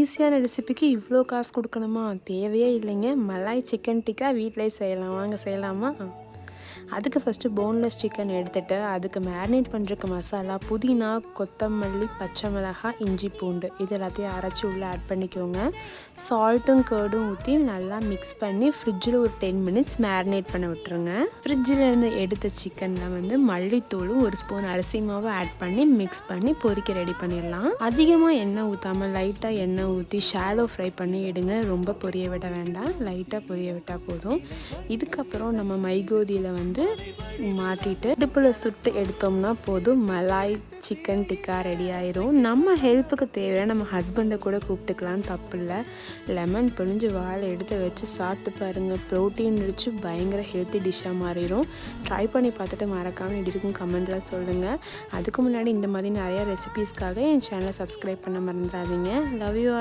ஈஸியான ரெசிபிக்கு இவ்வளோ காசு கொடுக்கணுமா? தேவையே இல்லைங்க. மலாய் சிக்கன் டிக்கா வீட்டிலே செய்யலாம். வாங்க செய்யலாமா? அதுக்கு ஃபஸ்ட்டு போன்லெஸ் சிக்கன் எடுத்துகிட்டு அதுக்கு மேரினேட் பண்ணுறதுக்கு மசாலா, புதினா, கொத்தமல்லி, பச்சை மிளகாய், இஞ்சி, பூண்டு இது எல்லாத்தையும் அரைச்சி உள்ளே ஆட் பண்ணிக்கோங்க. சால்ட்டும் கர்டும் ஊற்றி நல்லா மிக்ஸ் பண்ணி ஃப்ரிட்ஜில் ஒரு 10 மினிட்ஸ் மேரினேட் பண்ண விட்டுருங்க. ஃப்ரிட்ஜிலேருந்து எடுத்த சிக்கனில் மல்லித்தூளும் ஒரு ஸ்பூன் அரிசி மாவு ஆட் பண்ணி மிக்ஸ் பண்ணி பொரிக்க ரெடி பண்ணிடலாம். அதிகமாக எண்ணெய் ஊற்றாமல் லைட்டாக எண்ணெய் ஊற்றி ஷாலோ ஃப்ரை பண்ணி எடுங்க. ரொம்ப பொரிய விட வேண்டாம், லைட்டாக பொரிய விட்டால் போதும். இதுக்கப்புறம் நம்ம மைகோதியில் மாட்டிட்டு அடுப்பில் சுட்டு எடுத்தோம்னா போதும், மலாய் சிக்கன் டிக்கா ரெடி ஆயிரும். நம்ம ஹெல்ப்புக்கு தேவையான நம்ம ஹஸ்பண்டை கூட கூப்பிட்டுக்கலாம், தப்பு இல்லை. லெமன் புழிஞ்சு வாழை எடுத்து வச்சு சாப்பிட்டு பாருங்கள். ப்ரோட்டீன் ரிச்சு பயங்கர ஹெல்த்தி டிஷ்ஷாக மாறிடும். ட்ரை பண்ணி பார்த்துட்டு மறக்காமல் இப்படி இருக்கும் கமெண்ட்டில் சொல்லுங்கள். அதுக்கு முன்னாடி இந்த மாதிரி நிறையா ரெசிபீஸ்க்காக என் சேனலை சப்ஸ்கிரைப் பண்ண மறந்துடாதீங்க. Love you.